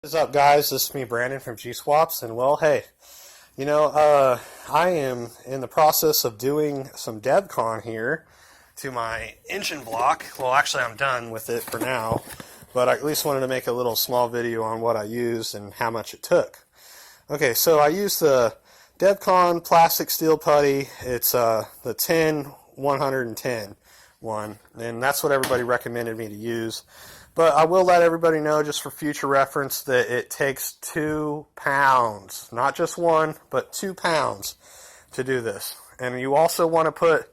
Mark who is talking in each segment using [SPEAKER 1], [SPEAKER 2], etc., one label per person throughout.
[SPEAKER 1] What's up, guys? This is me, Brandon from G Swaps, and well, hey, I am in the process of doing some devcon here to my engine block. Well, actually, I'm done with it for now, but I at least wanted to make a little small video on what I used and how much it took. Okay, so I used the devcon plastic steel putty. It's the 10110 one, and that's what everybody recommended me to use. But I will let everybody know, just for future reference, that it takes 2 pounds, not just 1, but 2 pounds to do this. And you also want to put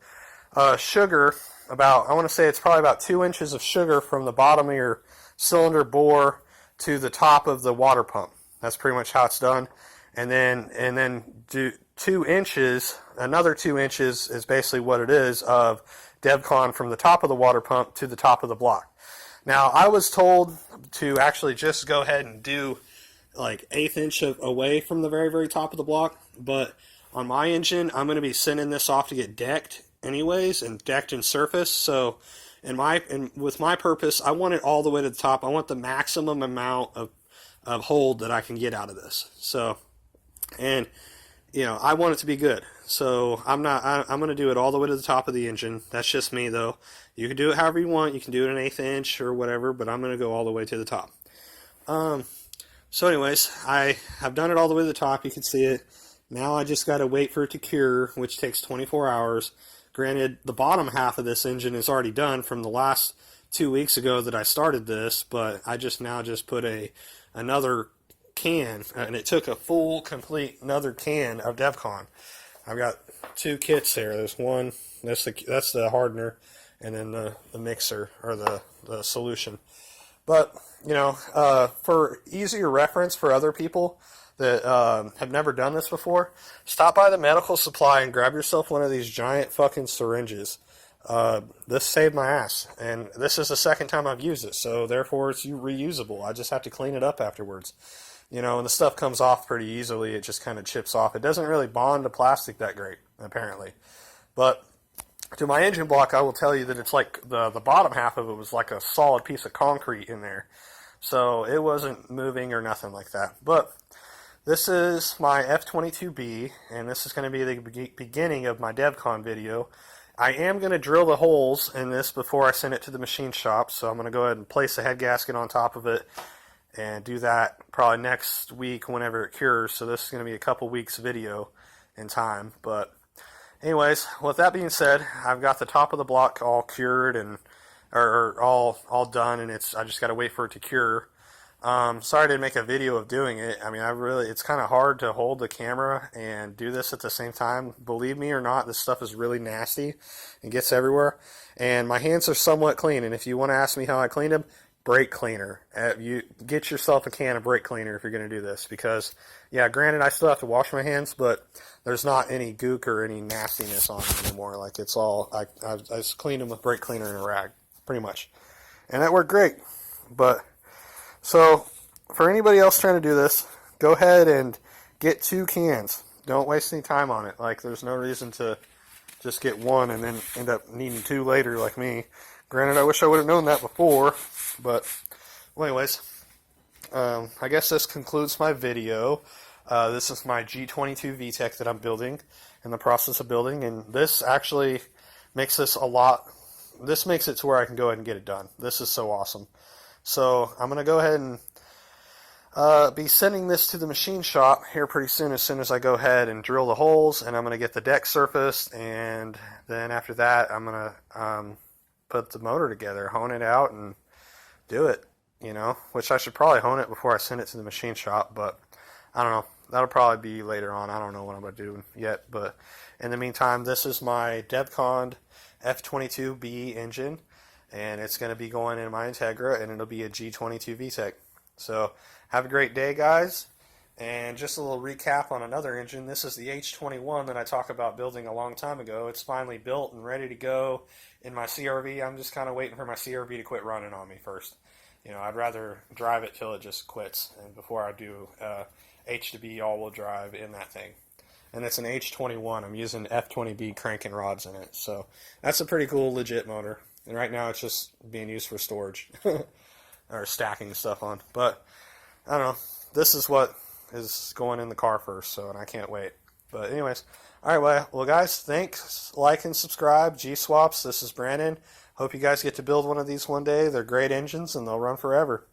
[SPEAKER 1] sugar, I want to say it's probably about 2 inches of sugar from the bottom of your cylinder bore to the top of the water pump. That's pretty much how it's done. And then do 2 inches, another 2 inches is basically what it is, of devcon from the top of the water pump to the top of the block. Now, I was told to actually just go ahead and do like 1/8 inch away from the very, very top of the block, but on my engine, I'm going to be sending this off to get decked anyways, and decked and surfaced. So with my purpose, I want it all the way to the top. I want the maximum amount of hold that I can get out of this. So, and I want it to be good. So I'm going to do it all the way to the top of the engine. That's just me, though. You can do it however you want. You can do it an 1/8 inch or whatever, but I'm going to go all the way to the top. So anyways, I have done it all the way to the top. You can see it. Now I just got to wait for it to cure, which takes 24 hours. Granted, the bottom half of this engine is already done from the last 2 weeks ago that I started this, but I just put another can, and it took a full, complete another can of devcon. I've got 2 kits there. There's one, that's the hardener, and then the mixer, or the solution. But, for easier reference for other people that have never done this before, stop by the medical supply and grab yourself one of these giant fucking syringes. This saved my ass, and this is the second time I've used it, so therefore it's reusable. I just have to clean it up afterwards. And the stuff comes off pretty easily. It just kind of chips off. It doesn't really bond to plastic that great, apparently. But to my engine block, I will tell you that it's like the bottom half of it was like a solid piece of concrete in there. So it wasn't moving or nothing like that. But this is my F22B, and this is going to be the beginning of my devcon video. I am going to drill the holes in this before I send it to the machine shop. So I'm going to go ahead and place a head gasket on top of it and do that probably next week whenever it cures. So this is going to be a couple weeks video in time. But anyways, with that being said, I've got the top of the block all cured and or all done, and I just got to wait for it to cure. Sorry I didn't make a video of doing it. I mean, it's kind of hard to hold the camera and do this at the same time. Believe me or not, this stuff is really nasty and gets everywhere. And my hands are somewhat clean, and if you want to ask me how I cleaned them, brake cleaner. You get yourself a can of brake cleaner if you're going to do this, because, yeah, granted, I still have to wash my hands, but there's not any gook or any nastiness on them anymore. Like, it's all, I just cleaned them with brake cleaner and a rag, pretty much. And that worked great. But, so, for anybody else trying to do this, go ahead and get 2 cans. Don't waste any time on it. Like, there's no reason to just get 1 and then end up needing 2 later like me. Granted, I wish I would have known that before, but, well, anyways, I guess this concludes my video. This is my G22VTEC that I'm building, in the process of building, and this actually makes this makes it to where I can go ahead and get it done. This is so awesome. So, I'm going to go ahead and be sending this to the machine shop here pretty soon as I go ahead and drill the holes, and I'm going to get the deck surfaced, and then after that, I'm going to put the motor together, hone it out, and do it, which I should probably hone it before I send it to the machine shop, but I don't know. That'll probably be later on. I don't know what I'm going to do yet, but in the meantime, this is my devcon F22B engine, and it's going to be going in my Integra, and it'll be a G22VTEC. So, have a great day, guys. And just a little recap on another engine. This is the H21 that I talked about building a long time ago. It's finally built and ready to go in my CRV. I'm just kind of waiting for my CRV to quit running on me first. I'd rather drive it till it just quits, and before I do H2B all-wheel drive in that thing. And it's an H21. I'm using F20B cranking rods in it. So that's a pretty cool, legit motor. And right now it's just being used for storage or stacking stuff on. But I don't know. This is what is going in the car first, so, and I can't wait. But anyways, all right, well guys, thanks, like and subscribe. G-Swaps, this is Brandon. Hope you guys get to build one of these one day. They're great engines and they'll run forever.